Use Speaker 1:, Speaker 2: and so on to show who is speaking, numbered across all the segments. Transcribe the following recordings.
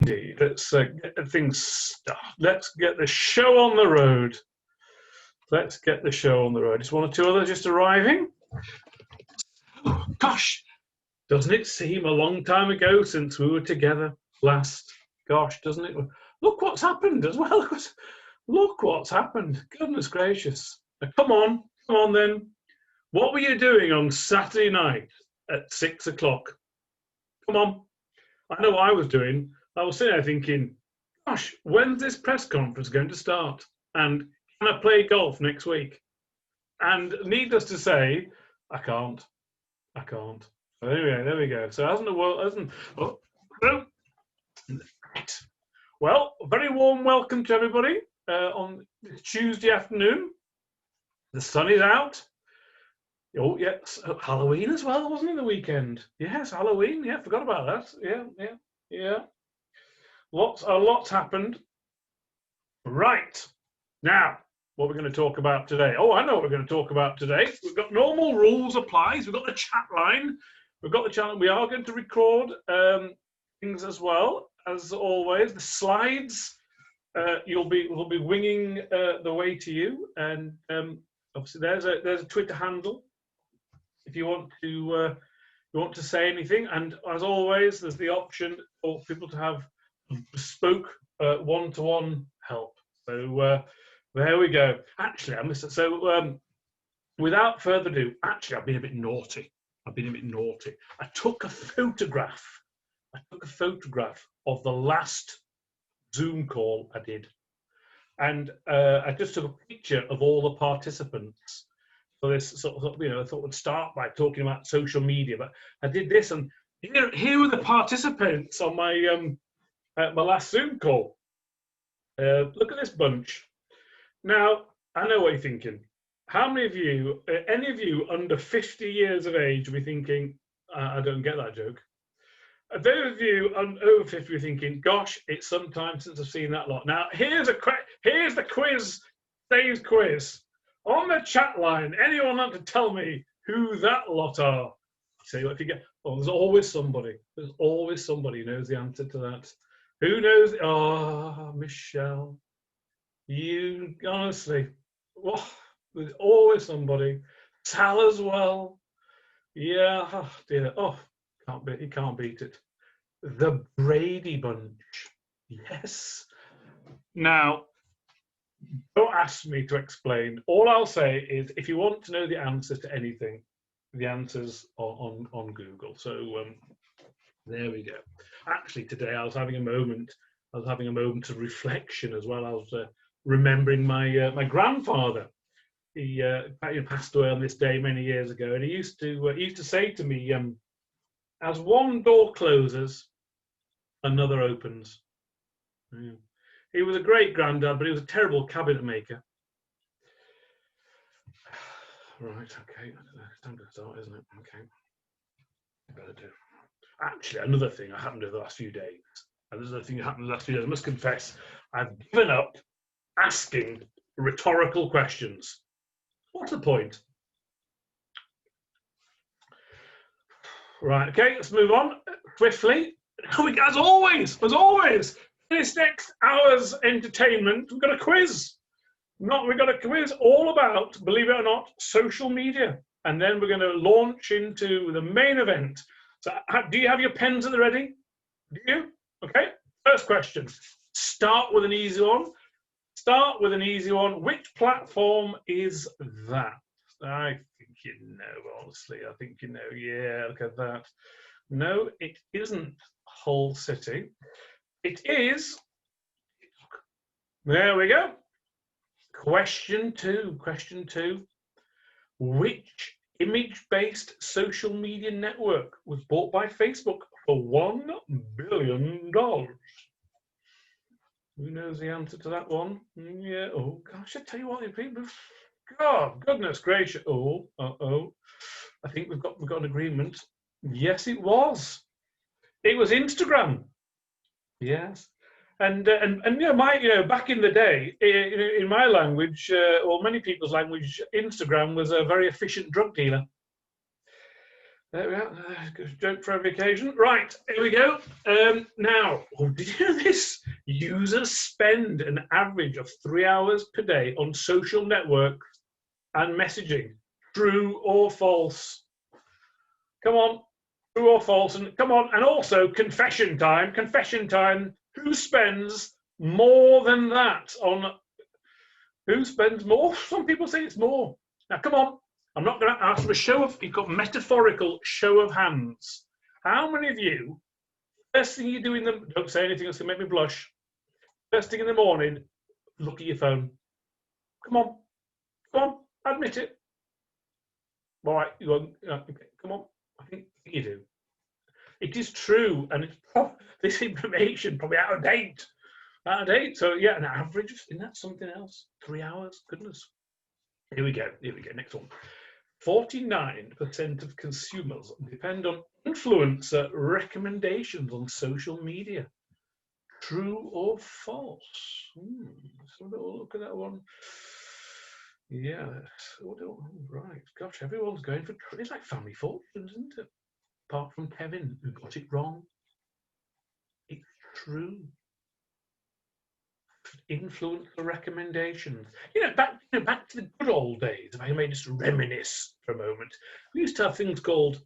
Speaker 1: indeed. Let's get things started. Let's get the show on the road. Let's get the show on the road. Just one or two others just arriving. Oh, gosh, doesn't it seem a long time ago since we were together last? Gosh, doesn't it? Look what's happened as well. Look what's happened. Goodness gracious. Now, come on then. What were you doing on Saturday night at 6 o'clock? Come on. I know what I was doing. I was sitting there thinking, gosh, when's this press conference going to start? And can I play golf next week? And needless to say, I can't. So anyway, there we go. So well, a very warm welcome to everybody on Tuesday afternoon. The sun is out. Oh, yes, Halloween as well, wasn't it, the weekend? Yes, Halloween. Yeah, forgot about that. Yeah. Lots happened. Right. Now, what we're going to talk about today. Oh, I know what we're going to talk about today. We've got normal rules applies. We've got the chat line. We've got the channel. We are going to record things as well, as always. The slides, we'll be winging the way to you. And obviously, there's a Twitter handle if you want to say anything. And as always, there's the option for people to have bespoke one-to-one help. So there we go. Actually, without further ado, I've been a bit naughty. I took a photograph of the last Zoom call I did. And I just took a picture of all the participants. So this sort of, I thought we'd start by talking about social media, but I did this, and here were the participants on my my last Zoom call. Look at this bunch. Now, I know what you're thinking. How many of you, any of you under 50 years of age, will be thinking, I don't get that joke. Those of you over 50 are thinking, gosh, it's some time since I've seen that lot. Now, here's the quiz, Dave's quiz. On the chat line, anyone want to tell me who that lot are? So if you get, there's always somebody. There's always somebody who knows the answer to that. Who knows? Oh, Michelle. You, honestly, there's always somebody. Sal as well. Yeah, oh dear. Oh, you can't beat it. The Brady Bunch. Yes. Now, don't ask me to explain. All I'll say is, if you want to know the answer to anything, the answer's on Google. So there we go. Actually, today I was having a moment of reflection as well. I was remembering my grandfather. He passed away on this day many years ago, and he used to say to me, as one door closes, another opens. Yeah. He was a great granddad, but he was a terrible cabinet maker. Right, okay. It's time to start, isn't it? Okay. Better do. Actually, another thing that happened over the last few days, and this is the thing that happened in the last few days, I must confess, I've given up asking rhetorical questions. What's the point? Right, okay, let's move on swiftly. As always, in this next hour's entertainment, we've got a quiz. We've got a quiz all about, believe it or not, social media. And then we're going to launch into the main event. So do you have your pens at the ready? Do you? Okay, first question. Start with an easy one. Which platform is that? I think you know, honestly. I think you know. Yeah, look at that. No, it isn't Hull City. It is. There we go. Question two. Which image-based social media network was bought by Facebook for $1 billion? Who knows the answer to that one? Yeah. Oh gosh, I tell you what, people. God, goodness gracious. Oh. I think we've got an agreement. Yes, it was. It was Instagram. Yes. And back in the day, in my language, or many people's language, Instagram was a very efficient drug dealer. There we are. Joke for every occasion. Right, here we go. Now, did you know this? Users spend an average of 3 hours per day on social networks and messaging. True or false? Come on, true or false? And come on, and also confession time. Confession time. Who spends more than that on? Who spends more? Some people say it's more. Now, come on. I'm not going to ask for a show of, you've got metaphorical show of hands. How many of you, first thing you do in the, don't say anything that's going to make me blush, first thing in the morning, look at your phone. Come on. Come on. Admit it. All right. You go, okay, come on. I think you do. It is true. And it's this information probably out of date. Out of date. So, yeah, an average, isn't that something else? 3 hours? Goodness. Here we go. Here we go. Next one. 49% of consumers depend on influencer recommendations on social media. True or false? Let's have a look at that one. Yeah, right. Gosh, everyone's going for, it's like Family Fortunes, isn't it? Apart from Kevin, who got it wrong. It's true. Influencer recommendations. Back to the good old days. If I may just reminisce for a moment, we used to have things called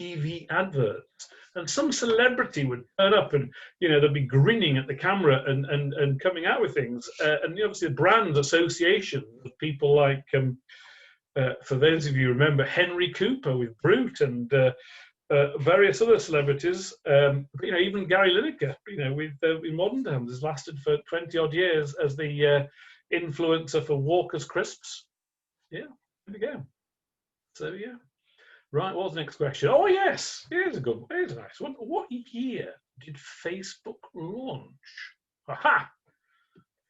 Speaker 1: TV adverts, and some celebrity would turn up, and they'd be grinning at the camera and coming out with things, and obviously the brand association with people like, for those of you who remember, Henry Cooper with Brute, and various other celebrities, even Gary Lineker, with in modern times, has lasted for 20 odd years as the influencer for Walker's Crisps. Yeah, there we go. So yeah, right. What's the next question? Oh yes, here's a good one. Here's a nice one. What year did Facebook launch? Aha!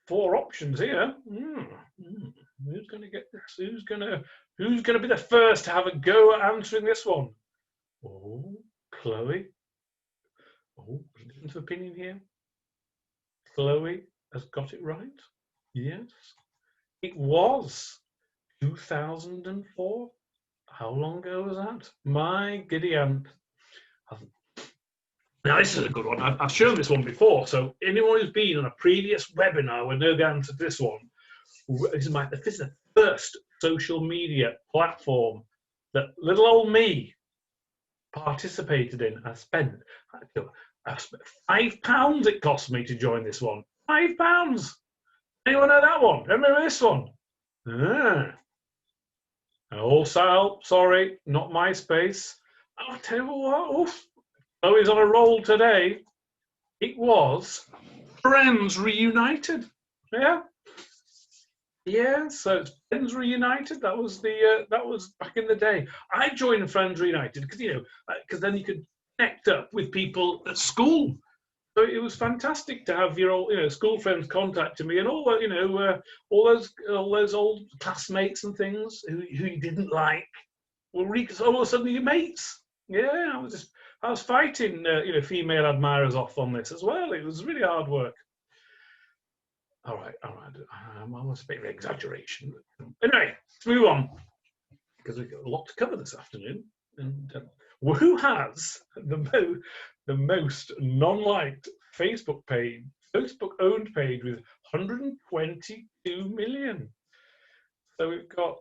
Speaker 1: 4 options here. Who's going to get this? Who's going to be the first to have a go at answering this one? Oh, Chloe. Oh, difference of opinion here. Chloe has got it right. Yes. It was 2004. How long ago was that? My giddy aunt. Now, this is a good one. I've shown this one before, so anyone who's been on a previous webinar will know the answer to this one. This is the first social media platform that little old me participated in. I spent £5 it cost me to join this one. £5. Anyone know that one? Remember this one? Also, sorry, not MySpace. I'll tell you what, Chloe's on a roll today. It was Friends Reunited. Yeah. Yeah, so it's Friends Reunited. That was back in the day. I joined Friends Reunited because then you could connect up with people at school. So it was fantastic to have your old school friends contacting me, and all those old classmates and things who you didn't like were all of a sudden your mates. Yeah, I was fighting female admirers off on this as well. It was really hard work. All right. Almost a bit of an exaggeration. Anyway, let's move on because we've got a lot to cover this afternoon. And who has the most non-liked Facebook-owned page with 122 million? So we've got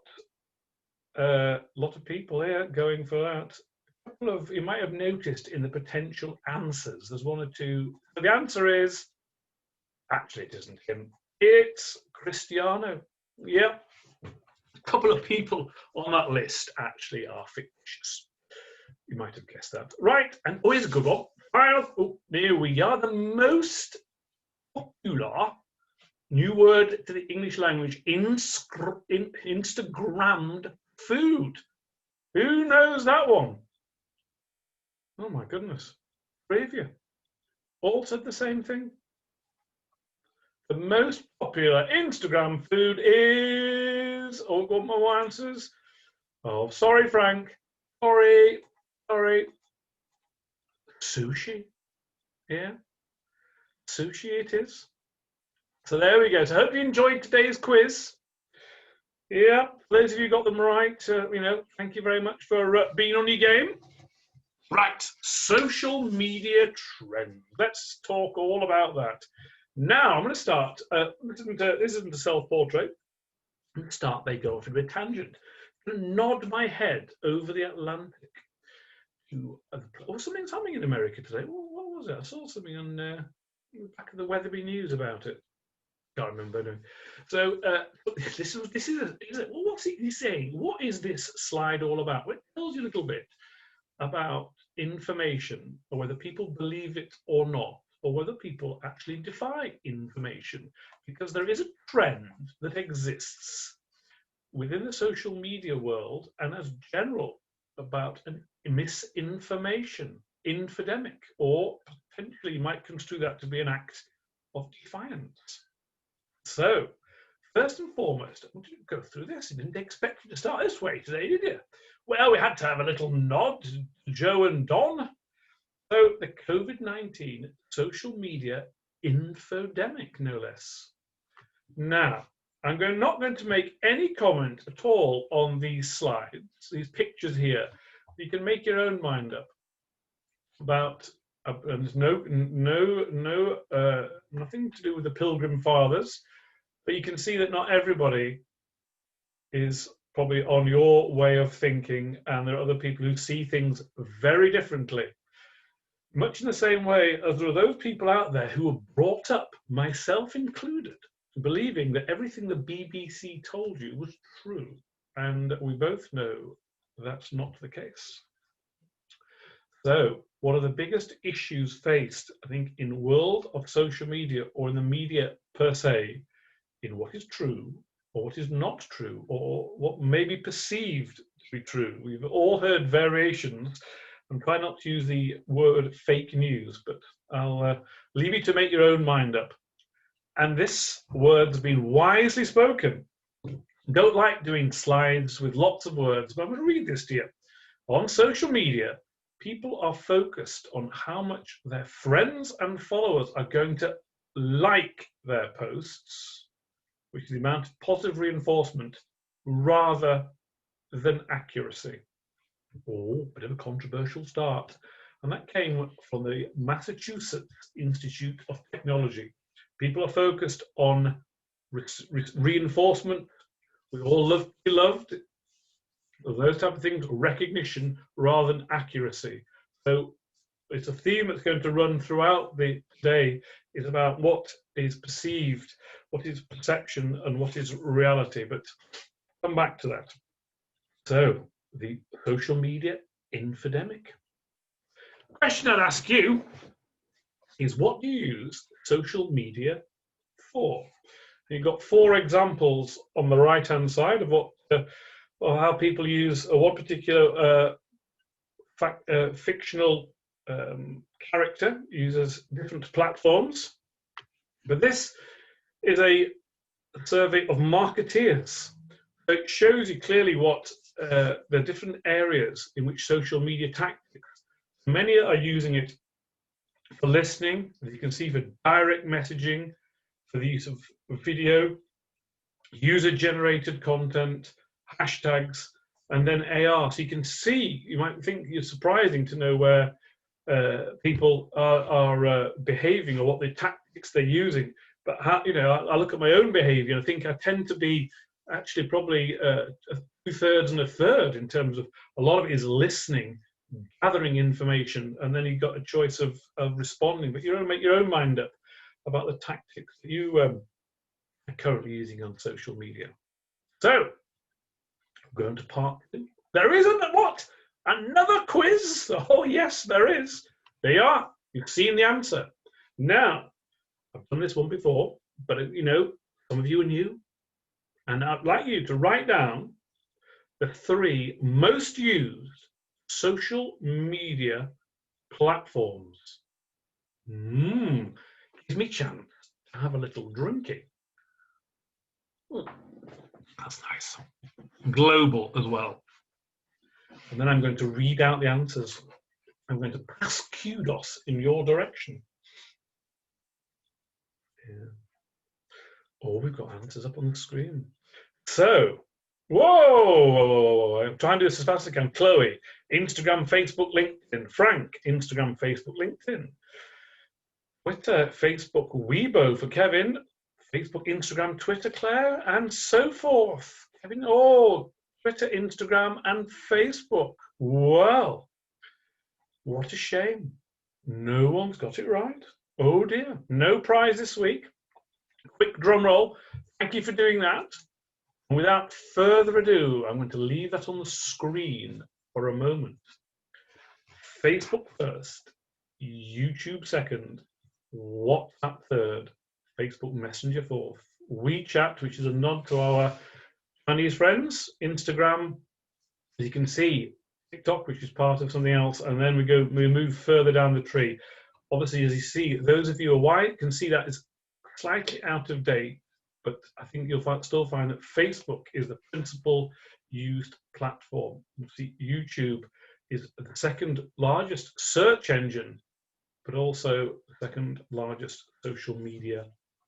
Speaker 1: a lot of people here going for that. A couple of, you might have noticed in the potential answers, there's one or two. So the answer is, actually, it isn't him. It's Cristiano. Yeah. A couple of people on that list actually are fictitious. You might have guessed that. Right. And here's a good one. Here we are. The most popular new word to the English language, Instagrammed food. Who knows that one? Oh, my goodness. 3 of you. All said the same thing. The most popular Instagram food is... Oh, got more answers. Oh, sorry, Frank. Sorry. Sushi. Yeah. Sushi it is. So there we go. So I hope you enjoyed today's quiz. Yeah. For those of you who got them right, thank you very much for being on your game. Right, social media trends. Let's talk all about that. Now, I'm going to start. This isn't a self-portrait. I'm going to start by going off a bit tangent. I'm going to nod my head over the Atlantic to. Something's happening in America today. What was it? I saw something on back of the Weatherby News about it. Can't remember. No. So this is. Well, what's he saying? What is this slide all about? Well, it tells you a little bit about information, or whether people believe it or not, or whether people actually defy information, because there is a trend that exists within the social media world and as general about an misinformation, infodemic, or potentially you might construe that to be an act of defiance. So, first and foremost, I want you to go through this. You didn't expect you to start this way today, did you? Well, we had to have a little nod to Joe and Don. So, the COVID-19 social media infodemic, no less. Now, I'm not going to make any comment at all on these slides, these pictures here. You can make your own mind up about. And there's nothing to do with the Pilgrim Fathers. But you can see that not everybody is probably on your way of thinking, and there are other people who see things very differently. Much in the same way as there are those people out there who were brought up, myself included, believing that everything the BBC told you was true. And we both know that's not the case. So, one of the biggest issues faced, I think, in the world of social media, or in the media per se, in what is true or what is not true, or what may be perceived to be true. We've all heard variations. I'm trying not to use the word fake news, but I'll leave you to make your own mind up. And this word's been wisely spoken. Don't like doing slides with lots of words, but I'm going to read this to you. On social media, people are focused on how much their friends and followers are going to like their posts, which is the amount of positive reinforcement, rather than accuracy. Oh, bit of a controversial start. And that came from the Massachusetts Institute of Technology. People are focused on reinforcement. We all love to be loved. Those type of things, recognition rather than accuracy. So it's a theme that's going to run throughout the day, is about what is perceived, what is perception, and what is reality. But come back to that. So, the social media infodemic. The question I'd ask you is, what do you use social media for? You've got 4 examples on the right-hand side of what, or how people use one particular fictional character uses different platforms. But this is a survey of marketeers. So it shows you clearly what the different areas in which social media tactics. Many are using it for listening, as you can see, for direct messaging, for the use of video, user-generated content, hashtags, and then AR. So you can see, you might think it's surprising to know where people are behaving, or what the tactics they're using. But how, I look at my own behaviour, and I think I tend to be actually probably 2/3 and 1/3 in terms of a lot of it is listening, gathering information, and then you've got a choice of responding. But you're going to make your own mind up about the tactics that you are currently using on social media. So, going to part 2. There is another quiz. Oh yes, there is. There you are. You've seen the answer. Now, I've done this one before, but some of you are new, and I'd like you to write down the 3 most used social media platforms. Gives me a chance to have a little drinking. That's nice. Global as well. And then I'm going to read out the answers. I'm going to pass kudos in your direction. Yeah. Oh, we've got answers up on the screen. So, Whoa. I'm trying to do this as fast as I can. Chloe, Instagram, Facebook, LinkedIn. Frank, Instagram, Facebook, LinkedIn. Twitter, Facebook, Weibo for Kevin. Facebook, Instagram, Twitter, Claire, and so forth. Kevin, Twitter, Instagram, and Facebook. Well, what a shame. No one's got it right. Oh dear. No prize this week. Quick drum roll. Thank you for doing that. And without further ado, I'm going to leave that on the screen for a moment. Facebook first, YouTube second, WhatsApp third, Facebook Messenger fourth, WeChat, which is a nod to our Chinese friends, Instagram, as you can see, TikTok, which is part of something else, and then we move further down the tree. Obviously, as you see, those of you who are white can see that is slightly out of date, but I think you'll still find that Facebook is the principal used platform. You see, YouTube is the second largest search engine, but also the second largest social media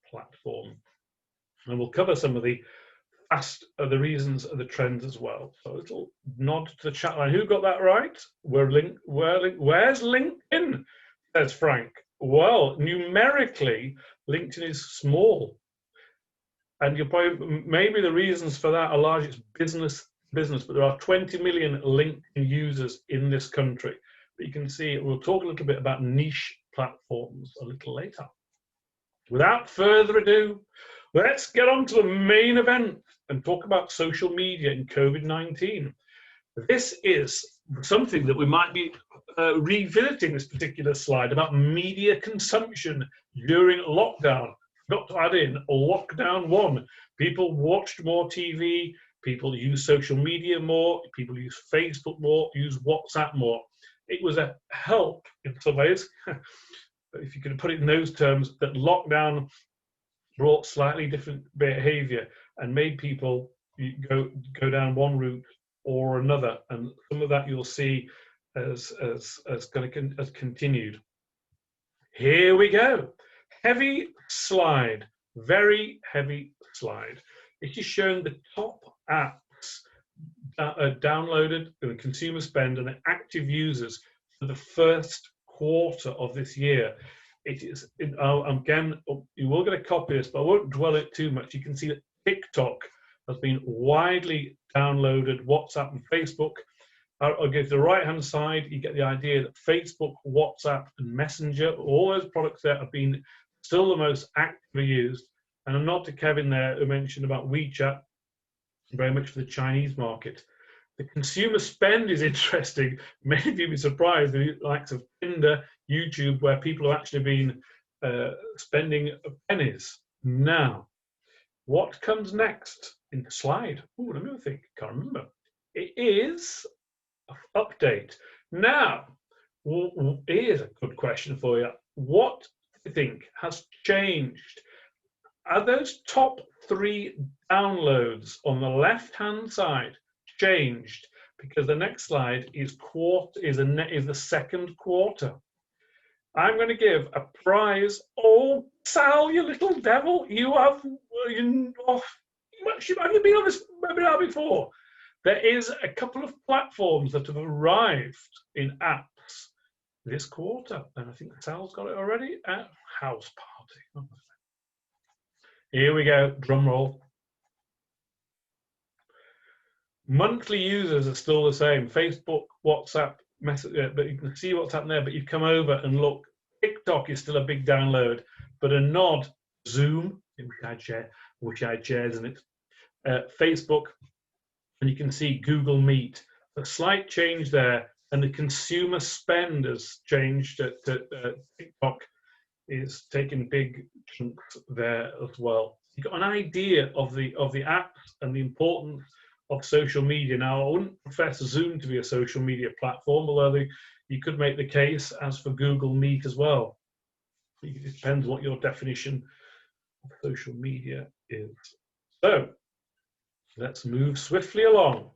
Speaker 1: platform. And we'll cover some of the reasons of the trends as well. So a little nod to the chat line. Who got that right? Where's LinkedIn? Says Frank. Well, numerically, LinkedIn is small. And you're probably, maybe the reasons for that are large. It's business, but there are 20 million LinkedIn users in this country. But you can see, we'll talk a little bit about niche platforms a little later. Without further ado, let's get on to the main event and talk about social media in COVID-19. This is something that we might be revisiting, this particular slide about media consumption during lockdown. Got to add in lockdown one. People watched more TV, people used social media more, people use Facebook more, use WhatsApp more. It was a help in some ways, if you could put it in those terms, that lockdown brought slightly different behavior and made people go down one route or another, and some of that you'll see as continued. Here we go. Heavy slide, very heavy slide. It is showing the top apps downloaded, the consumer spend, and the active users for the first quarter of this year. It is, again, you will get a copy of this, but I won't dwell it too much. You can see that TikTok has been widely downloaded, WhatsApp and Facebook. I'll go to the right-hand side, you get the idea that Facebook, WhatsApp, and Messenger, all those products there have been still the most actively used. And a nod to Kevin there, who mentioned about WeChat, very much for the Chinese market. The consumer spend is interesting. Many of you will be surprised, the likes of Tinder, YouTube, where people have actually been spending pennies. Now, what comes next in the slide? Oh, let me think, can't remember. It is update. Now, here's a good question for you. What do you think has changed? Are those top 3 downloads on the left-hand side changed? Because the next slide is the second quarter. I'm going to give a prize. Oh, Sal, you little devil! Have you been on this webinar before? There is a couple of platforms that have arrived in apps this quarter, and I think Sal's got it already at House Party. Here we go, drum roll. Monthly users are still the same. Facebook, WhatsApp, but you can see what's happened there, but you come over and look, TikTok is still a big download, but a nod, Zoom, which I shares in it, Facebook, and you can see Google Meet. A slight change there, and the consumer spend has changed. TikTok is taking big chunks there as well. You've got an idea of the apps and the importance of social media. Now, I wouldn't profess Zoom to be a social media platform, although you could make the case as for Google Meet as well. It depends what your definition of social media is. So, let's move swiftly along.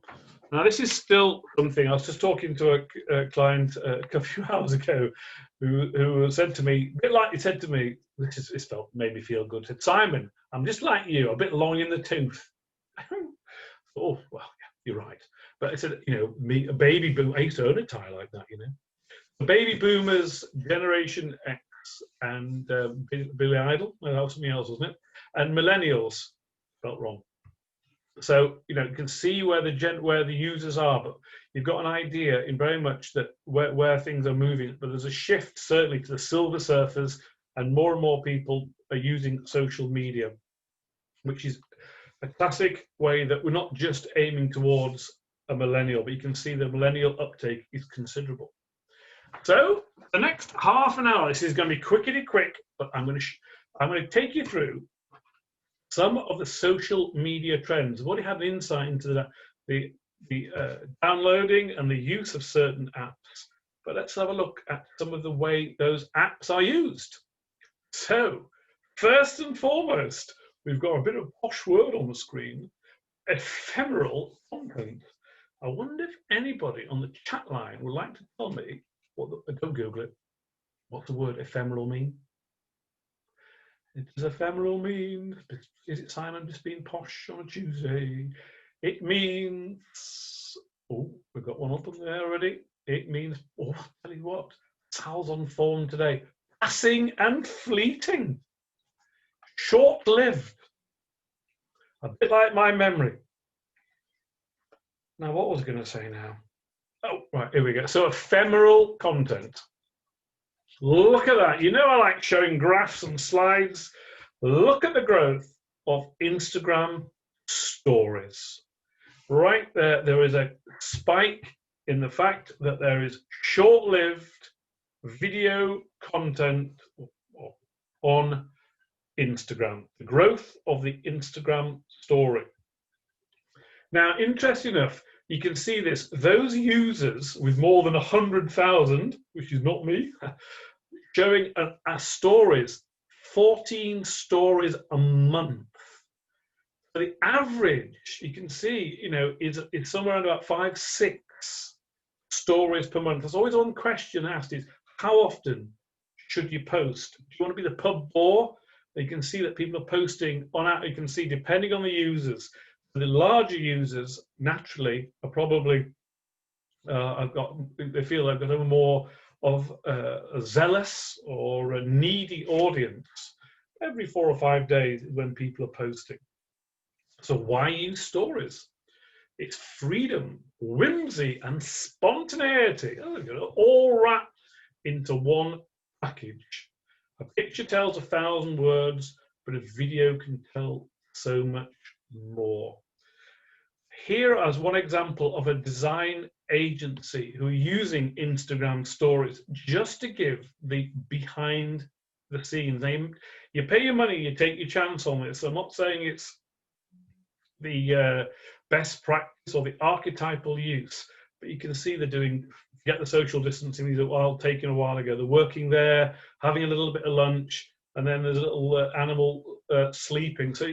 Speaker 1: Now, this is still something, I was just talking to a client a few hours ago who said to me, a bit like he said to me, made me feel good, said, Simon, I'm just like you, a bit long in the tooth. Oh, well, yeah, you're right. But I said, a baby boom. I used to own a tie like that. The baby boomers, Generation X, and Billy Idol. No, that was something else, wasn't it? And millennials. Felt wrong. So you can see where the users are, but you've got an idea in very much that where things are moving. But there's a shift certainly to the silver surfers, and more people are using social media, which is a classic way that we're not just aiming towards a millennial, but you can see the millennial uptake is considerable. So the next half an hour, this is going to be quickety quick, but I'm going to take you through some of the social media trends. I've already had an insight into the downloading and the use of certain apps, but let's have a look at some of the way those apps are used. So first and foremost, we've got a bit of a posh word on the screen, ephemeral content. I wonder if anybody on the chat line would like to tell me don't Google it. What's the word ephemeral mean? Does ephemeral mean? Is it Simon just being posh on a Tuesday? It means. Oh, we've got one up on there already. It means. Oh, I'll tell you what. Sal's on form today. Passing and fleeting. Short-lived. A bit like my memory. Now, what was I going to say now? Oh, right, here we go. So ephemeral content. Look at that. I like showing graphs and slides. Look at the growth of Instagram stories. Right there is a spike in the fact that there is short-lived video content on Instagram. The growth of the Instagram story. Now, interesting enough, you can see this. Those users with more than 100,000, which is not me, showing stories, 14 stories a month. So the average, you can see, is somewhere around about 5-6 stories per month. There's always one question asked is, how often should you post? Do you want to be the pub bore? You can see that people are posting on out. You can see, depending on the users, the larger users naturally are probably they feel they've got a more of a zealous or a needy audience every 4 or 5 days when people are posting. So why use stories? It's freedom, whimsy, and spontaneity. All wrapped into one package. A picture tells 1,000 words, but a video can tell so much more. Here as one example of a design agency who are using Instagram stories just to give the behind the scenes. You pay your money, you take your chance on this. I'm not saying it's the best practice or the archetypal use, but you can see they're doing, get the social distancing, these are taken a while ago. They're working there, having a little bit of lunch, and then there's a little animal sleeping. So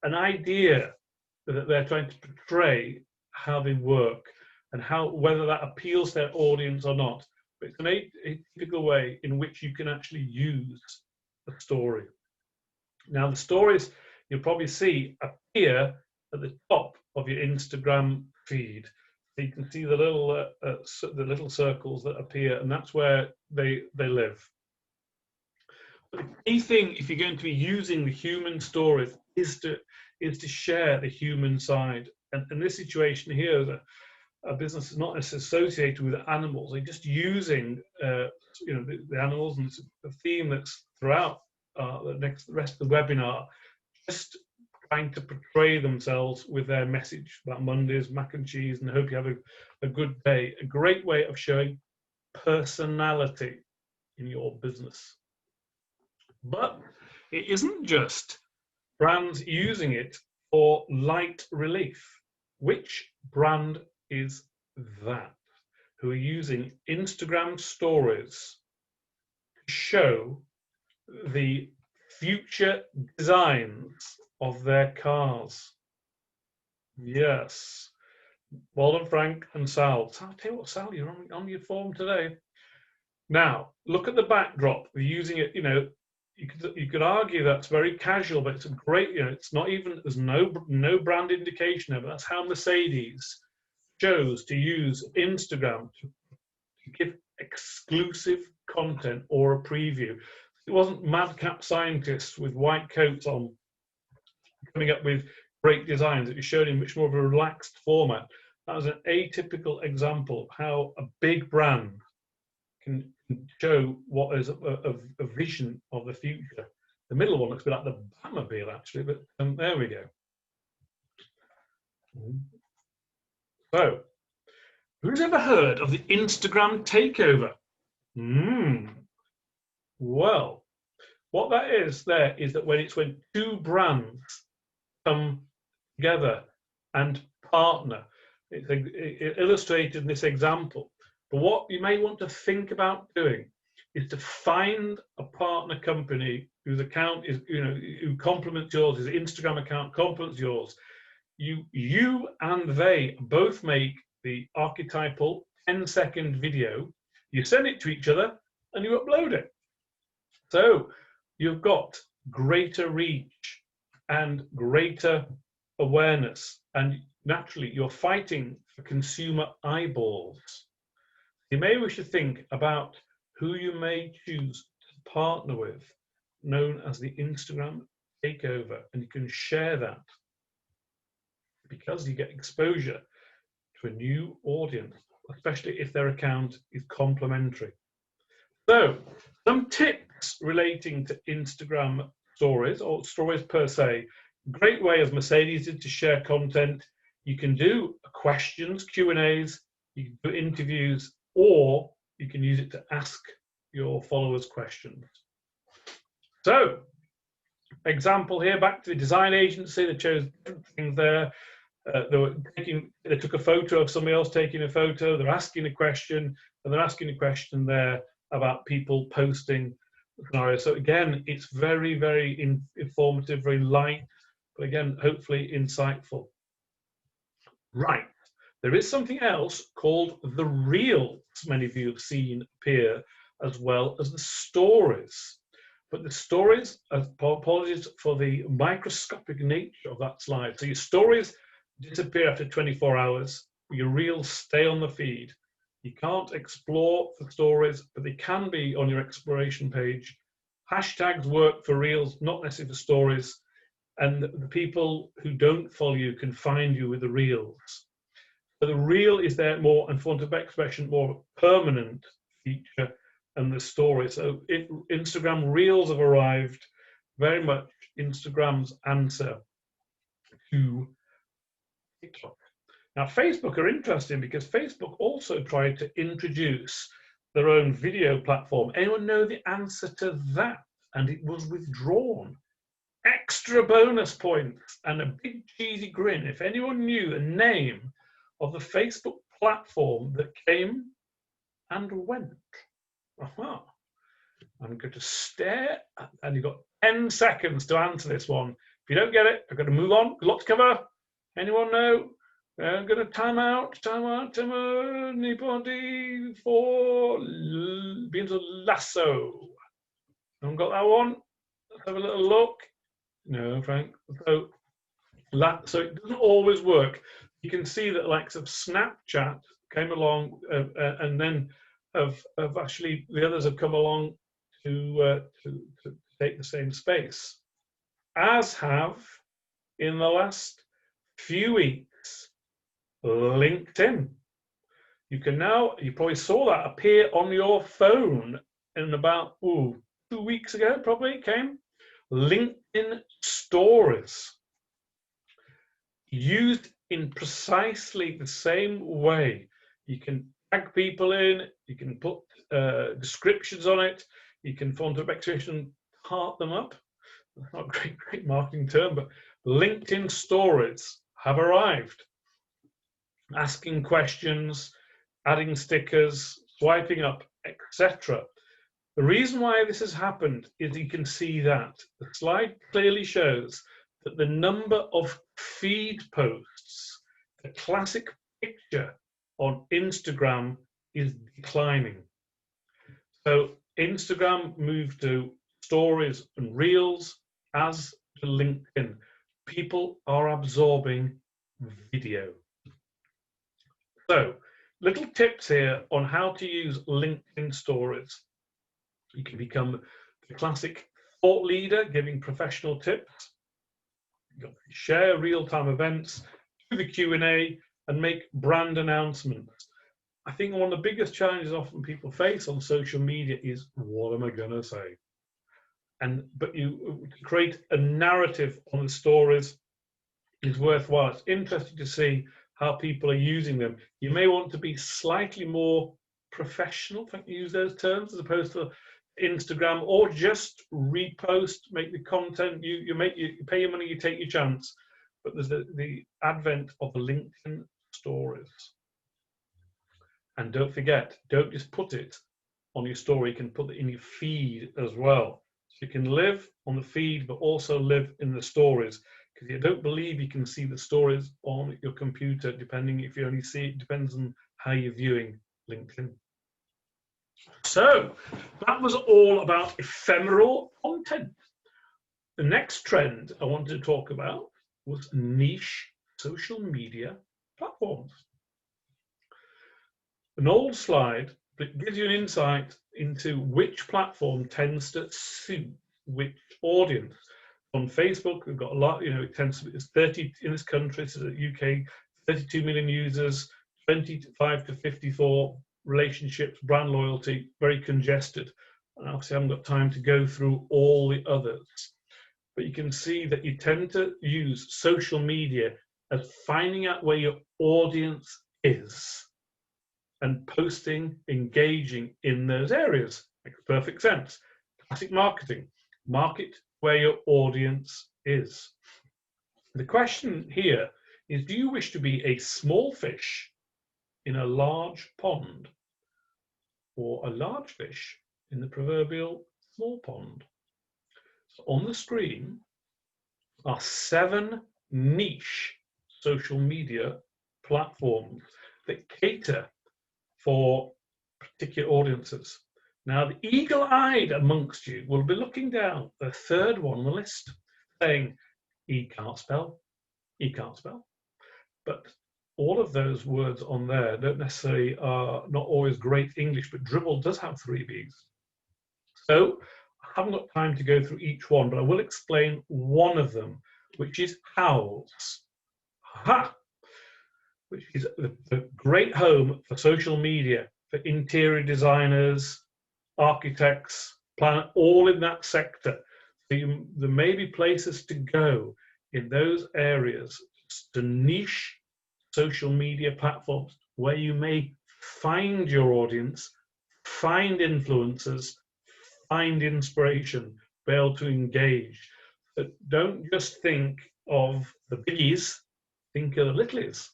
Speaker 1: an idea that they're trying to portray how they work and whether that appeals to their audience or not. But it's a typical way in which you can actually use a story. Now, the stories you'll probably see appear at the top of your Instagram feed. So you can see the little circles that appear, and that's where they live. But the key thing, if you're going to be using the human stories, is to share the human side. And in this situation here, a business is not necessarily associated with animals. They're just using the animals, and it's a theme that's throughout the rest of the webinar, just trying to portray themselves with their message about Mondays, mac and cheese, and I hope you have a good day. A great way of showing personality in your business. But it isn't just brands using it for light relief. Which brand is that? Who are using Instagram stories to show the future designs of their cars? Yes. Well done, Frank and Sal. I'll tell you what, Sal, you're on your form today. Now, look at the backdrop. We're using it, you could argue that's very casual, but it's a great, it's not even, there's no brand indication of it. That's how Mercedes chose to use Instagram to give exclusive content or a preview. It wasn't madcap scientists with white coats on coming up with great designs. It was shown in much more of a relaxed format. That was an atypical example of how a big brand can show what is a vision of the future. The middle one looks a bit like the Batmobile, actually, but there we go. So, who's ever heard of the Instagram takeover? Well, what that is there is that when two brands come together and partner, it's illustrated in this example. But what you may want to think about doing is to find a partner company whose account is, who complements yours, his Instagram account complements yours. You and they both make the archetypal 10-second video. You send it to each other and you upload it. So you've got greater reach and greater awareness, and naturally you're fighting for consumer eyeballs. You may wish to think about who you may choose to partner with, known as the Instagram takeover, and you can share that because you get exposure to a new audience, especially if their account is complementary. So, some tips relating to Instagram stories, or stories per se. Great way, as Mercedes did, to share content. You can do questions, Q&As, you can do interviews, or you can use it to ask your followers questions. So, example here, back to the design agency, they chose different things there. They took a photo of somebody else taking a photo, they're asking a question, and they're asking a question there about people posting scenarios. So again, it's very, very informative, very light, but again, hopefully insightful. Right, there is something else called the Reels, many of you have seen appear, as well as the stories. But the stories, apologies for the microscopic nature of that slide. So your stories disappear after 24 hours, your Reels stay on the feed. You can't explore for stories, but they can be on your exploration page. Hashtags work for Reels, not necessarily for stories. And the people who don't follow you can find you with the Reels. So the Reel is there more, and for want of expression, more permanent feature, and the story. So Instagram Reels have arrived, very much Instagram's answer to TikTok. Now, Facebook are interesting because Facebook also tried to introduce their own video platform. Anyone know the answer to that? And it was withdrawn. Extra bonus points and a big cheesy grin if anyone knew the name of the Facebook platform that came and went. Aha. I'm going to stare, and you've got 10 seconds to answer this one. If you don't get it, I've got to move on. A lot to cover. Anyone know? I'm going to time out. Anybody for begins with Lasso? Anyone got that one? Let's have a little look. No, Frank. So it doesn't always work. You can see that likes of Snapchat came along, and then of actually the others have come along to take the same space, as have in the last few weeks LinkedIn. You can now, you probably saw that appear on your phone in about 2 weeks ago, probably it came. LinkedIn Stories, used in precisely the same way. You can tag people in, you can put descriptions on it, you can, for want of expression, heart them up. That's not a great marketing term, but LinkedIn Stories have arrived. Asking questions, adding stickers, swiping up, etc. The reason why this has happened is you can see that the slide clearly shows that the number of feed posts, the classic picture on Instagram, is declining. So Instagram moved to stories and reels, as to LinkedIn. People are absorbing video. So, little tips here on how to use LinkedIn stories. You can become the classic thought leader, giving professional tips. You can share real-time events, do the Q&A, and make brand announcements. I think one of the biggest challenges often people face on social media is, what am I going to say? But you create a narrative on the stories is worthwhile. It's interesting to see how people are using them. You may want to be slightly more professional, if I can use those terms, as opposed to Instagram, or just repost, make the content. You pay your money, you take your chance. But there's the advent of the LinkedIn stories. And don't forget, don't just put it on your story, you can put it in your feed as well. So you can live on the feed, but also live in the stories. Because you don't believe you can see the stories on your computer, depending if you only see it, depends on how you're viewing LinkedIn. So that was all about ephemeral content. The next trend I wanted to talk about was niche social media platforms. An old slide that gives you an insight into which platform tends to suit which audience. On Facebook, we've got a lot, it tends to be 30 in this country, so the UK, 32 million users, 25 to 54 relationships, brand loyalty, very congested. And obviously, I haven't got time to go through all the others. But you can see that you tend to use social media as finding out where your audience is and posting, engaging in those areas. Makes perfect sense. Classic marketing. Market where your audience is. The question here is, do you wish to be a small fish in a large pond, or a large fish in the proverbial small pond? So on the screen are 7 niche social media platforms that cater for particular audiences. Now, the eagle-eyed amongst you will be looking down the third one on the list, saying, he can't spell. But all of those words on there don't necessarily are not always great English, but Dribbble does have 3 Bs. So I haven't got time to go through each one, but I will explain one of them, which is Howls. Ha! Which is the great home for social media, for interior designers, architects, all in that sector. So there may be places to go in those areas, to niche social media platforms where you may find your audience, find influencers, find inspiration, be able to engage. But don't just think of the biggies, think of the littlies.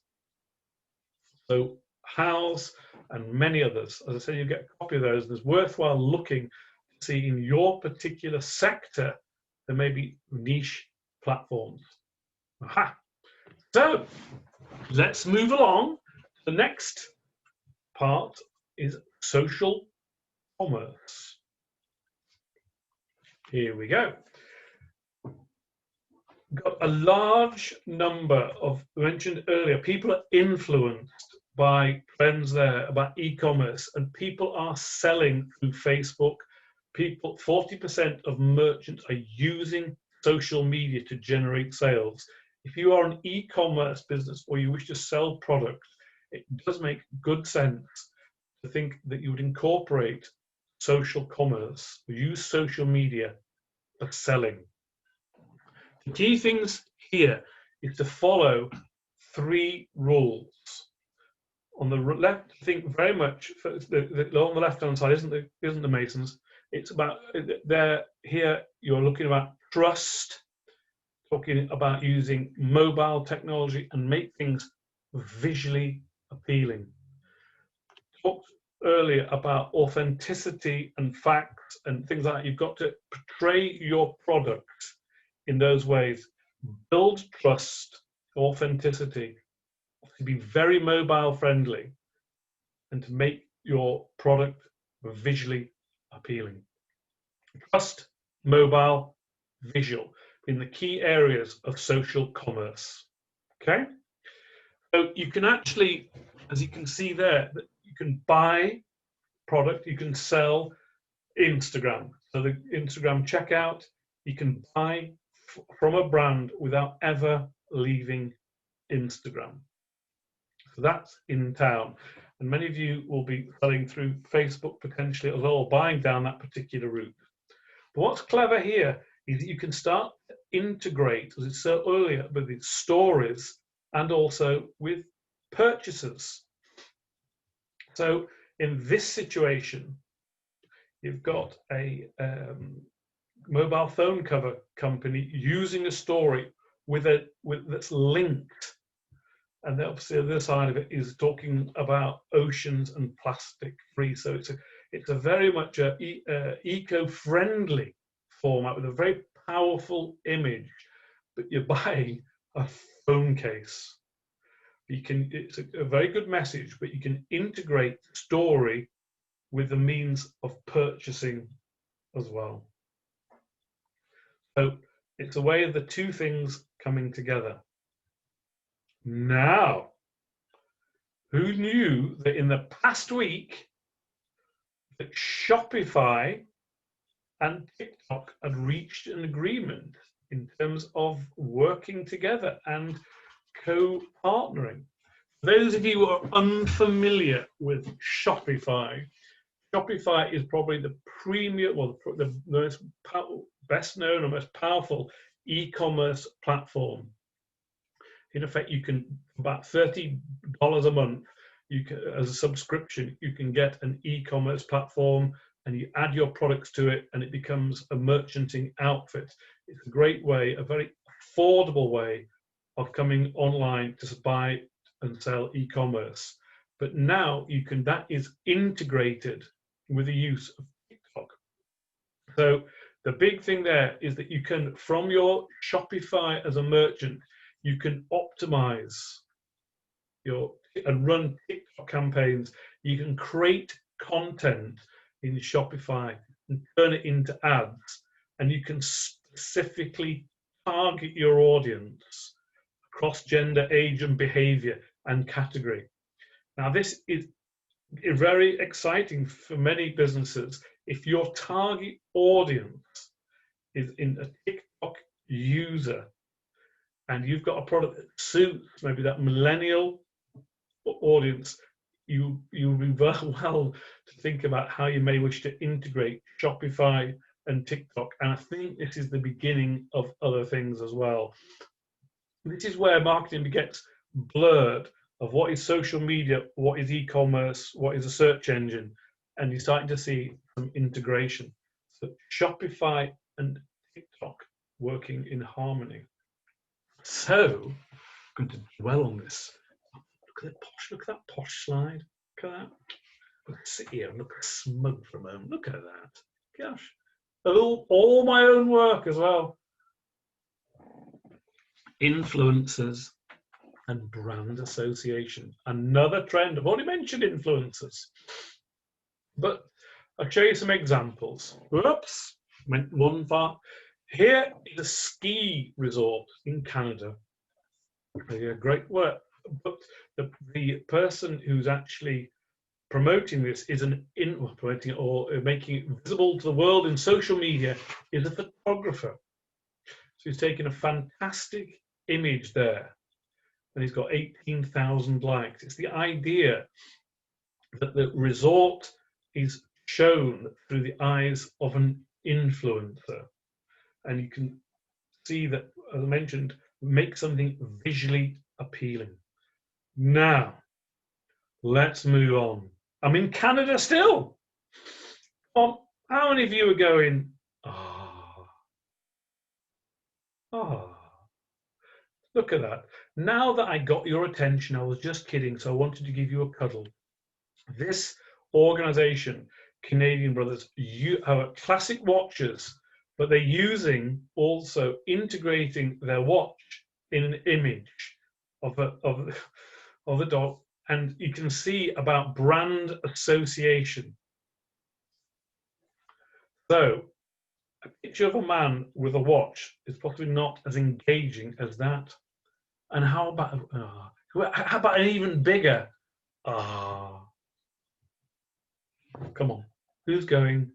Speaker 1: So Howls and many others. As I said, you get a copy of those. There's worthwhile looking to see in your particular sector, there may be niche platforms. Aha. So let's move along. The next part is social commerce. Here we go. Got a large number of, mentioned earlier, people are influenced by trends there about e-commerce, and people are selling through Facebook. 40% of merchants are using social media to generate sales. If you are an e-commerce business or you wish to sell products, it does make good sense to think that you would incorporate social commerce, use social media for selling. The key things here is to follow 3 rules. On the left, think very much on the left-hand side isn't the Masons. It's about here. You're looking about trust, talking about using mobile technology and make things visually appealing. Talked earlier about authenticity and facts and things like that. You've got to portray your product in those ways. Build trust, authenticity, to be very mobile friendly, and to make your product visually appealing. Trust mobile, visual, in the key areas of social commerce. Okay, so you can actually, as you can see there, that you can buy product, you can sell Instagram. So the Instagram checkout, you can buy from a brand without ever leaving Instagram. So that's in town. And many of you will be selling through Facebook potentially as well, or buying down that particular route. But what's clever here is that you can start to integrate, as I said earlier, with the stories and also with purchases. So in this situation, you've got a mobile phone cover company using a story that's linked, and obviously the other side of it is talking about oceans and plastic free. So it's a very much a eco-friendly format with a very powerful image, but you're buying a phone case. It's a very good message, but you can integrate story with the means of purchasing as well. So it's a way of the two things coming together. Now, who knew that in the past week that Shopify and TikTok had reached an agreement in terms of working together and co-partnering? For those of you who are unfamiliar with Shopify, Shopify is probably the premium, well, the most best known and most powerful e-commerce platform. In effect, you can, about $30 a month, you can, as a subscription, you can get an e-commerce platform, and you add your products to it, and it becomes a merchanting outfit. It's a great way, a very affordable way of coming online to buy and sell e-commerce. But now you can, that is integrated with the use of TikTok. So the big thing there is that you can, from your Shopify as a merchant, you can optimize and run TikTok campaigns. You can create content in Shopify and turn it into ads, and you can specifically target your audience across gender, age, and behavior and category. Now, this is very exciting for many businesses. If your target audience is in a TikTok user, and you've got a product that suits maybe that millennial audience, you'll be very well to think about how you may wish to integrate Shopify and TikTok. And I think this is the beginning of other things as well. This is where marketing gets blurred of what is social media, what is e-commerce, what is a search engine, and you're starting to see some integration. So Shopify and TikTok working in harmony. So I'm going to dwell on this. Look at that posh slide. Look at that. Let's sit here and look smug for a moment. Look at that. Gosh. All my own work as well. Influencers and brand association. Another trend. I've already mentioned influencers. But I'll show you some examples. Whoops. Went one far. Here is a ski resort in Canada. Great work. But the person who's actually promoting this is promoting it or making it visible to the world in social media is a photographer. So he's taken a fantastic image there, and he's got 18,000 likes. It's the idea that the resort is shown through the eyes of an influencer, and you can see that, as I mentioned, make something visually appealing. Now, let's move on. I'm in Canada still. How many of you are going, look at that. Now that I got your attention, I was just kidding, so I wanted to give you a cuddle. This organization, Canadian Brothers, are classic watches, but they're using also integrating their watch in an image of a dog, and you can see about brand association. So A picture of a man with a watch is possibly not as engaging as that. And how about an even bigger? Come on, who's going?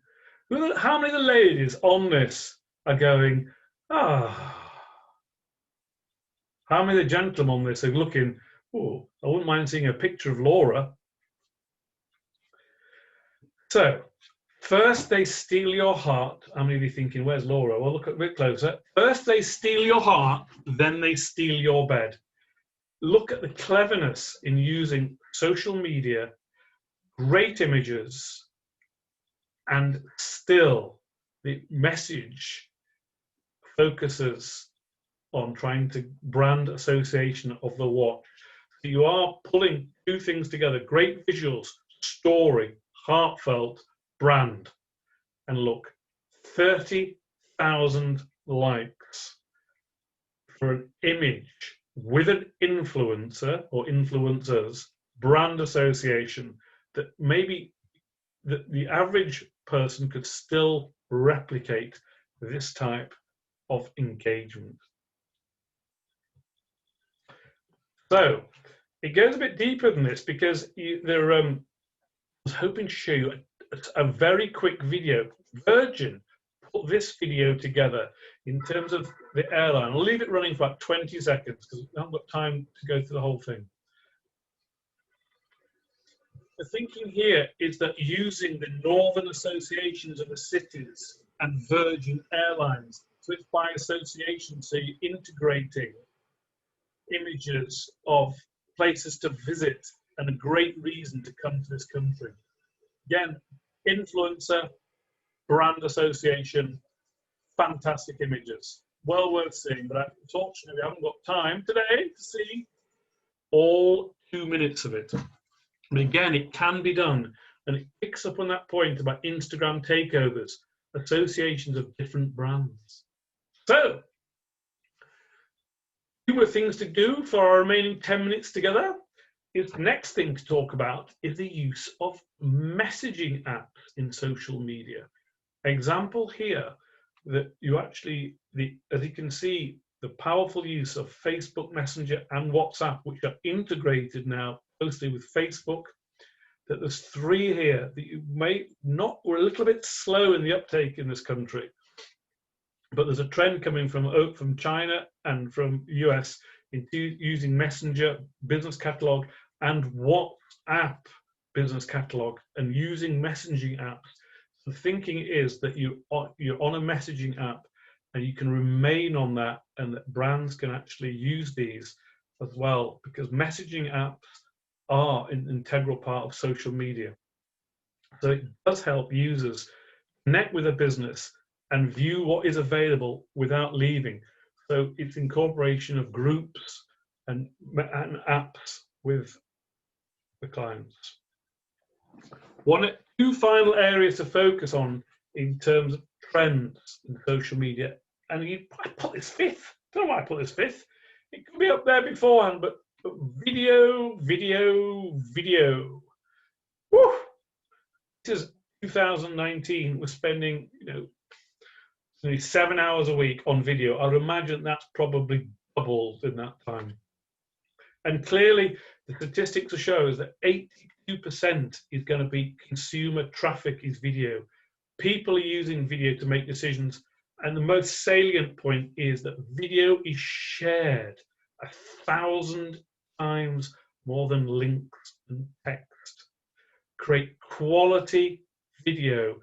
Speaker 1: How many of the ladies on this are going? How many of the gentlemen on this are looking? Oh, I wouldn't mind seeing a picture of Laura. So, first they steal your heart. How many of you thinking, where's Laura? Well, look a bit closer. First they steal your heart, then they steal your bed. Look at the cleverness in using social media, great images, and still the message focuses on trying to brand association of the watch. So you are pulling two things together, great visuals, story, heartfelt, brand. And look, 30,000 likes for an image with an influencer or influencers, brand association that maybe the average person could still replicate this type of engagement. So it goes a bit deeper than this because I was hoping to show you a very quick video. Virgin put this video together in terms of the airline. I'll leave it running for about 20 seconds because we haven't got time to go through the whole thing. The thinking here is that using the northern associations of the cities and Virgin Airlines, so it's by association, so you're integrating images of places to visit and a great reason to come to this country. Again, influencer, brand association, fantastic images. Well worth seeing, but unfortunately I haven't got time today to see all 2 minutes of it. But again, it can be done, and it picks up on that point about Instagram takeovers, associations of different brands. So, 2 more things to do for our remaining 10 minutes together. The next thing to talk about is the use of messaging apps in social media. Example here that you actually, as you can see, the powerful use of Facebook Messenger and WhatsApp, which are integrated now closely with Facebook, that there's 3 here that you may not, we're a little bit slow in the uptake in this country, but there's a trend coming from China and from US into using Messenger, Business Catalog, and WhatsApp Business Catalog, and using messaging apps. The thinking is that you're on a messaging app and you can remain on that, and that brands can actually use these as well, because messaging apps are an integral part of social media. So it does help users connect with a business and view what is available without leaving. So it's incorporation of groups and apps with the clients. 2 final areas to focus on in terms of trends in social media. And I put this 5th. I don't know why I put this 5th. It could be up there beforehand, but video. Woo! This is 2019. We're spending, only 7 hours a week on video. I'd imagine that's probably doubled in that time. And clearly, the statistics show that 82% is going to be consumer traffic is video. People are using video to make decisions. And the most salient point is that video is shared 1,000 times more than links and text. Create quality video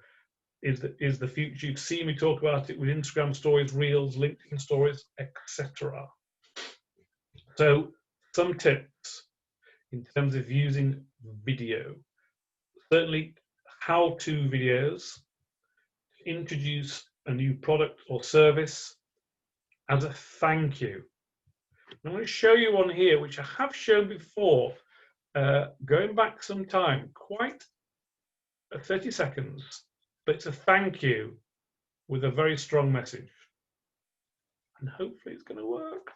Speaker 1: is the future. You've seen me talk about it with Instagram stories, Reels, LinkedIn stories, etc. So some tips in terms of using video. Certainly how-to videos, introduce a new product or service as a thank you. I'm going to show you one here, which I have shown before, going back some time, quite 30 seconds, but it's a thank you with a very strong message. And hopefully it's going to work.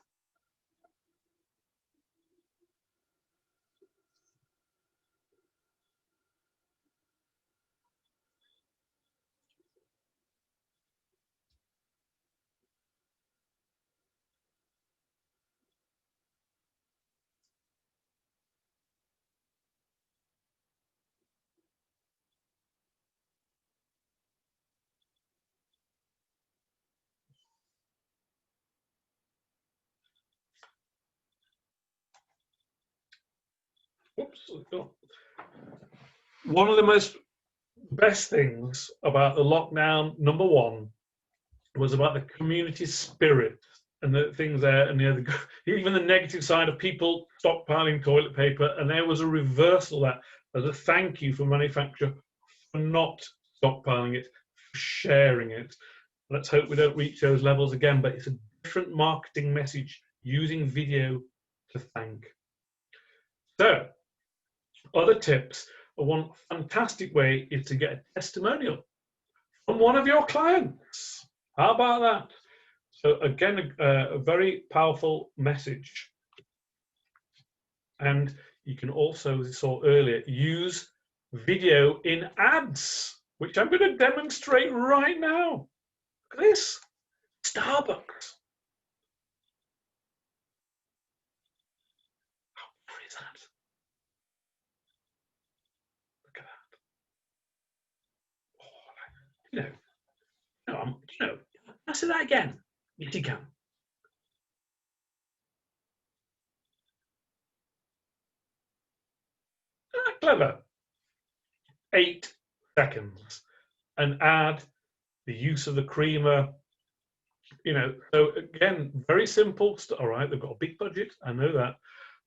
Speaker 1: Oops. One of the most best things about the lockdown, number one, was about the community spirit and the things there, and even the negative side of people stockpiling toilet paper, and there was a reversal of that as a thank you for manufacturer for not stockpiling it, for sharing it. Let's hope we don't reach those levels again, but it's a different marketing message using video to thank. So, other tips. One fantastic way is to get a testimonial from one of your clients. How about that? So again, a very powerful message. And you can also, as I saw earlier, use video in ads, which I'm going to demonstrate right now. Look at this, Starbucks. How pretty is that? Look at that. Oh, I say that again. Yes, you can. Isn't that clever? 8 seconds, and add the use of the creamer. So again, very simple. All right, they've got a big budget, I know that,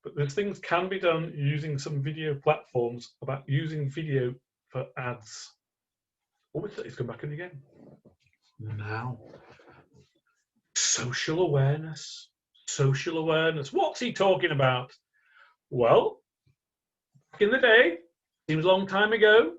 Speaker 1: but those things can be done using some video platforms about using video for ads. Oh, it's come back in again. Now, social awareness. Social awareness. What's he talking about? Well, back in the day, seems a long time ago,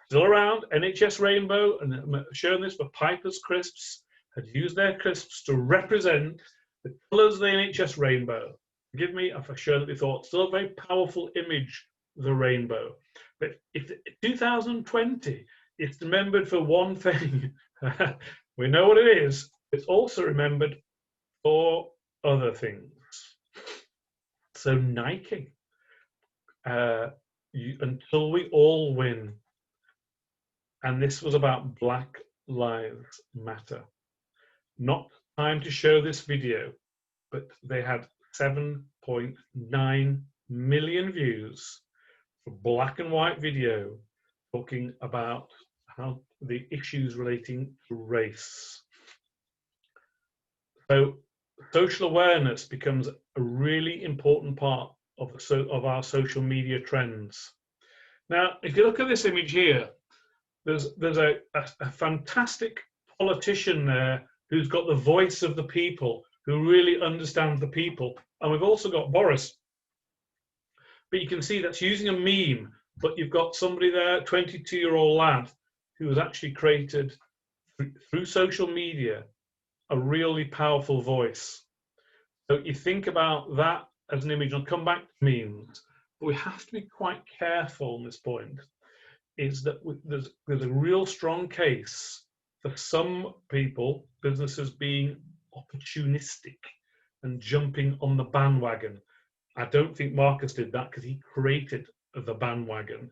Speaker 1: still around, NHS Rainbow, and I'm showing this for Piper's Crisps, had used their crisps to represent the colours of the NHS Rainbow. Forgive me if I show that they thought, still a very powerful image, the rainbow. But if 2020, it's remembered for one thing. We know what it is. It's also remembered for other things. So Nike, until we all win. And this was about Black Lives Matter. Not time to show this video, but they had 7.9 million views for black and white video talking about how the issues relating to race. So social awareness becomes a really important part of our social media trends. Now, if you look at this image here, there's a fantastic politician there who's got the voice of the people, who really understands the people. And we've also got Boris. But you can see that's using a meme, but you've got somebody there, 22-year-old lad, who has actually created, through social media, a really powerful voice. So you think about that as an image, I'll come back to memes, but we have to be quite careful on this point, is that there's a real strong case for some people, businesses being opportunistic and jumping on the bandwagon. I don't think Marcus did that because he created the bandwagon.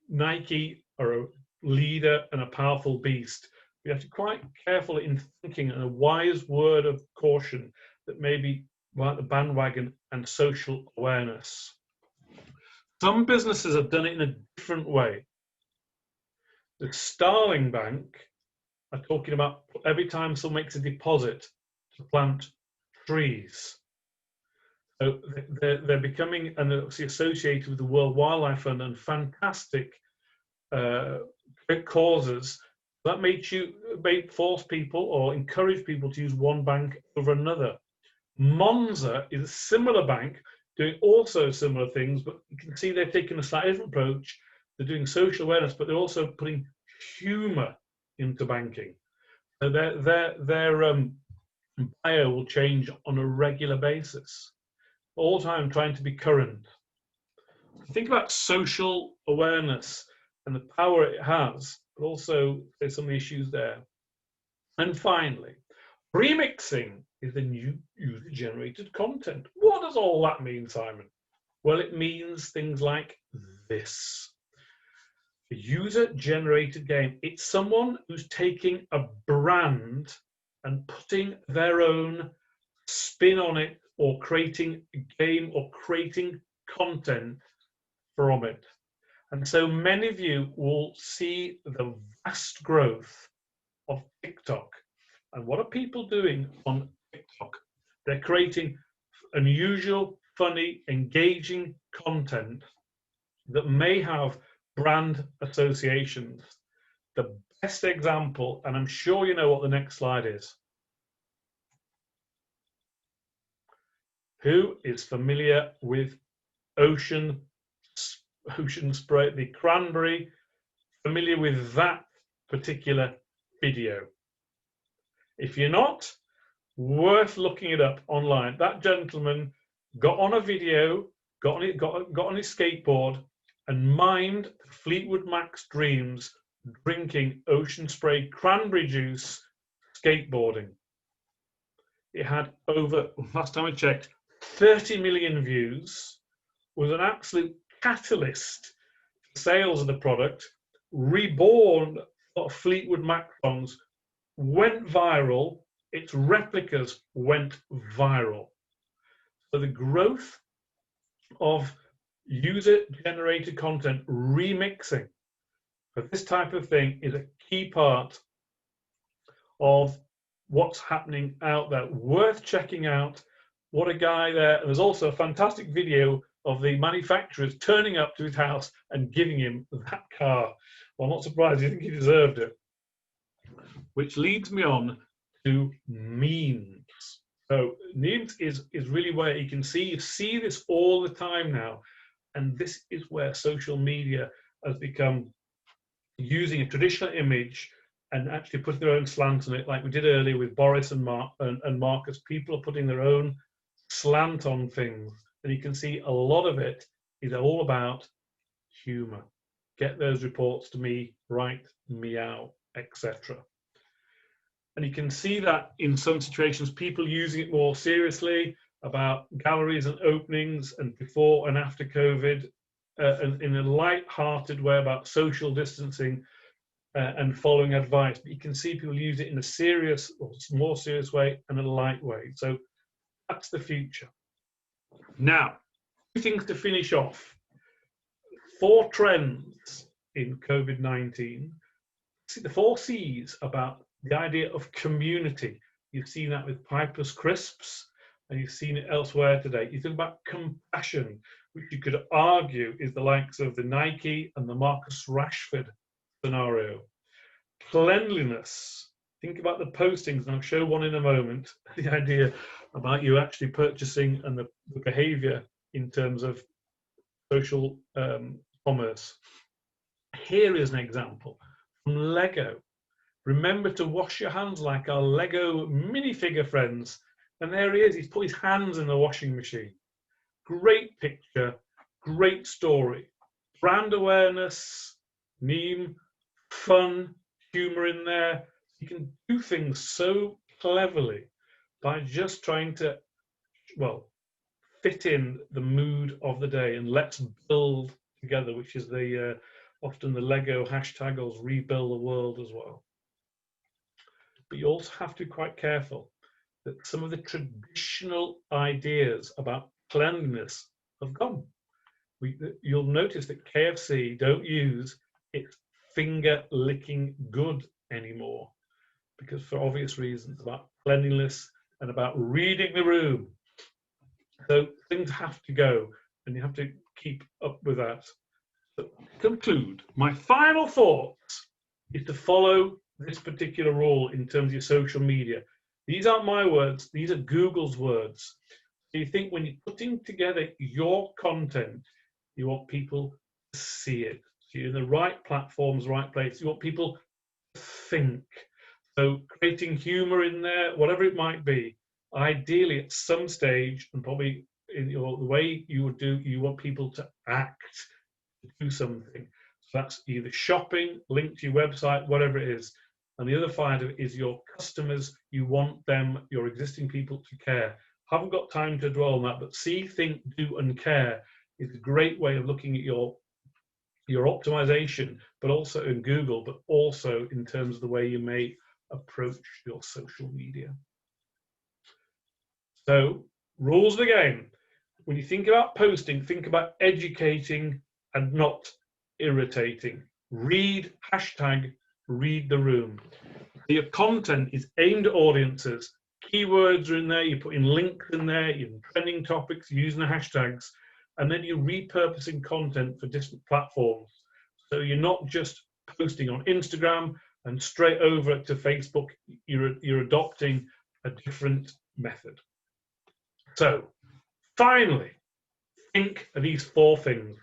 Speaker 1: Nike are a leader and a powerful beast. We have to be quite careful in thinking, and a wise word of caution that maybe like the bandwagon and social awareness. Some businesses have done it in a different way. The Starling Bank are talking about every time someone makes a deposit to plant trees. So they're becoming, and they're obviously associated with the World Wildlife Fund and fantastic causes that may force people or encourage people to use one bank over another. Monza is a similar bank doing also similar things, but you can see they're taking a slightly different approach. They're doing social awareness, but they're also putting humour into banking. So their bio will change on a regular basis, all the time trying to be current. Think about social awareness and the power it has, but also there's some issues there. And finally, remixing is the new user-generated content. What does all that mean, Simon? Well, it means things like this. A user-generated game. It's someone who's taking a brand and putting their own spin on it, or creating a game or creating content from it. And so many of you will see the vast growth of TikTok. And what are people doing on TikTok? They're creating unusual, funny, engaging content that may have brand associations. The best example, and I'm sure you know what the next slide is. Who is familiar with Ocean Spray, the cranberry? Familiar with that particular video? If you're not, worth looking it up online. That gentleman got on a video, got on his skateboard, and mimed Fleetwood Mac's dreams drinking Ocean Spray cranberry juice skateboarding. It had over, last time I checked, 30 million views, was an absolute catalyst for sales of the product, reborn Fleetwood Mac songs, went viral, its replicas went viral. So the growth of user-generated content remixing for this type of thing is a key part of what's happening out there. Worth checking out. What a guy there. And there's also a fantastic video of the manufacturers turning up to his house and giving him that car. Well, I'm not surprised. You think he deserved it. Which leads me on to memes. So memes is really where you can see this all the time now. And this is where social media has become using a traditional image and actually putting their own slant on it, like we did earlier with Boris and Marcus. People are putting their own slant on things, and you can see a lot of it is all about humor. Get those reports to me, write meow, etc. And you can see that in some situations, people using it more seriously about galleries and openings and before and after COVID, and in a light-hearted way about social distancing and following advice. But you can see people use it in a serious or more serious way and a light way. So that's the future. Now, 2 things to finish off. 4 trends in COVID-19. See, the 4 C's about the idea of community. You've seen that with Piper's Crisps, and you've seen it elsewhere today. You think about compassion, which you could argue is the likes of the Nike and the Marcus Rashford scenario. Cleanliness. Think about the postings, and I'll show one in a moment. The idea about you actually purchasing and the behavior in terms of social commerce. Here is an example from Lego. Remember to wash your hands like our Lego minifigure friends. And there he is, he's put his hands in the washing machine. Great picture, great story. Brand awareness, meme, fun, humor in there. You can do things so cleverly by just trying to, well, fit in the mood of the day, and let's build together, which is the often the Lego hashtag, rebuild the world as well. But you also have to be quite careful that some of the traditional ideas about cleanliness have gone. You'll notice that KFC don't use its finger licking good anymore, because for obvious reasons about cleanliness and about reading the room. So things have to go, and you have to keep up with that. So to conclude, my final thoughts is to follow this particular rule in terms of your social media. These aren't my words, these are Google's words. So you think when you're putting together your content, you want people to see it. So you're in the right platforms, right place. You want people to think. So creating humor in there, whatever it might be, ideally at some stage, and probably in the way you would do, you want people to act, to do something. So that's either shopping, link to your website, whatever it is. And the other side of it is your customers. You want them, your existing people, to care. Haven't got time to dwell on that, but see, think, do, and care is a great way of looking at your optimization, but also in Google, but also in terms of the way you may approach your social media. So, rules of the game. When you think about posting, think about educating and not irritating. Read, hashtag read the room. Your content is aimed at audiences. Keywords are in there, you're putting links in there, you're trending topics, you're using the hashtags, and then you're repurposing content for different platforms. So you're not just posting on Instagram and straight over to Facebook, you're adopting a different method. So finally, think of these 4 things.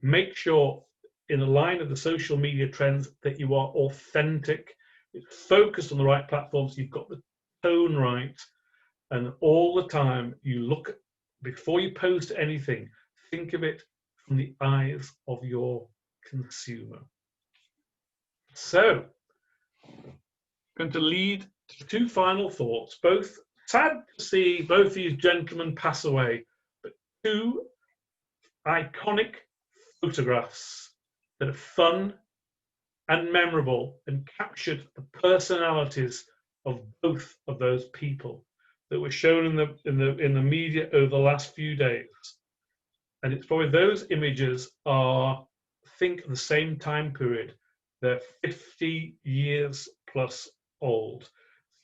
Speaker 1: Make sure in the line of the social media trends that you are authentic, it's focused on the right platforms, you've got the tone right, and all the time you look, before you post anything, think of it from the eyes of your consumer. So, I'm going to lead to 2 final thoughts. Both sad to see both these gentlemen pass away, but 2 iconic photographs that are fun and memorable and captured the personalities of both of those people that were shown in the media over the last few days. And it's probably those images are, I think, the same time period. They're 50 years plus old.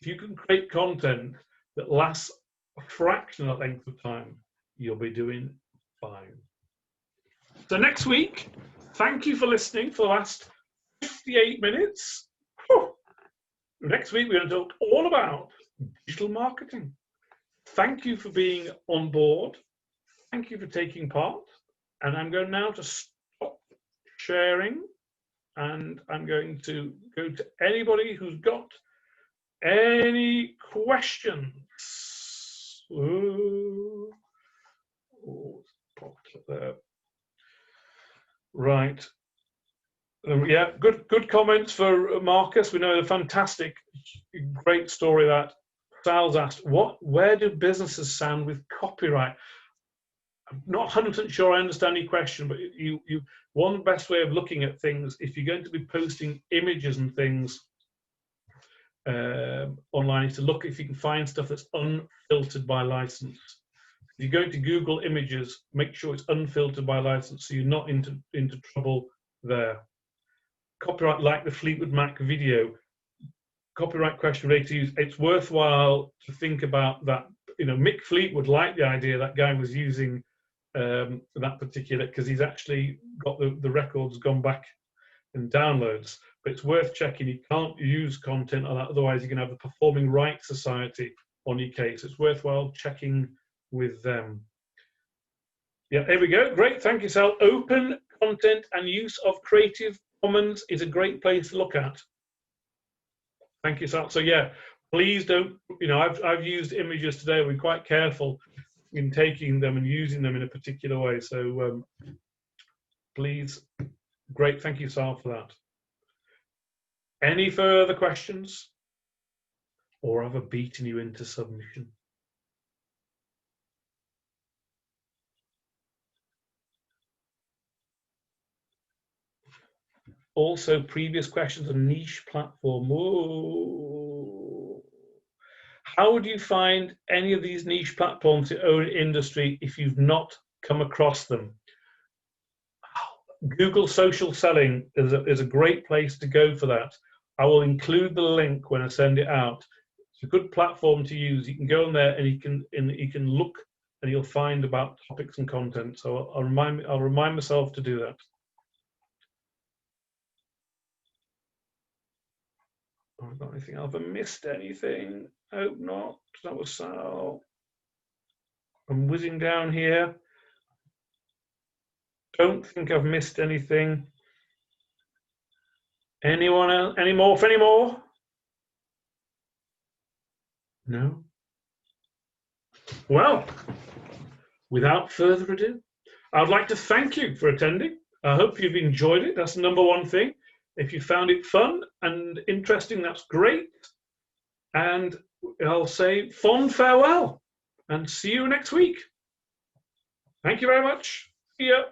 Speaker 1: If you can create content that lasts a fraction of that length of time, you'll be doing fine. So next week, thank you for listening for the last 58 minutes. Whew. Next week, we're going to talk all about digital marketing. Thank you for being on board. Thank you for taking part. And I'm going now to stop sharing. And I'm going to go to anybody who's got any questions. Oh, it's popped up there. Right. Yeah, good comments for Marcus. We know the fantastic, great story that Sal's asked. Where do businesses stand with copyright? I'm not 100% sure I understand your question, but one best way of looking at things, if you're going to be posting images and things online, is to look if you can find stuff that's unfiltered by license. If you're going to Google Images, make sure it's unfiltered by license so you're not into trouble there. Copyright, like the Fleetwood Mac video, copyright question related to use, it's worthwhile to think about that. You know, Mick Fleetwood liked the idea that guy was using that particular, because he's actually got the records gone back in downloads, but it's worth checking. You can't use content on that, otherwise you can have the Performing Rights Society on your case. It's worthwhile checking with them. Yeah, there we go. Great, thank you, Sal. Open content and use of Creative Commons is a great place to look at. Thank you, Sal. So yeah, please don't, you know, I've used images today. We're quite careful in taking them and using them in a particular way. So please, great, thank you, Sal, for that. Any further questions? Or have I beaten you into submission? Also, previous questions on niche platform. Whoa. How would you find any of these niche platforms in your own industry if you've not come across them? Google Social Selling is a great place to go for that. I will include the link when I send it out. It's a good platform to use. You can go on there and you can look and you'll find about topics and content. So I'll remind myself to do that. I've got anything else? Have I missed anything? Hope not. That was Sal. I'm whizzing down here. Don't think I've missed anything. Anyone else? Any more? For any more? No? Well, without further ado, I'd like to thank you for attending. I hope you've enjoyed it. That's the number one thing. If you found it fun and interesting, that's great. And I'll say fond farewell and see you next week. Thank you very much. See ya.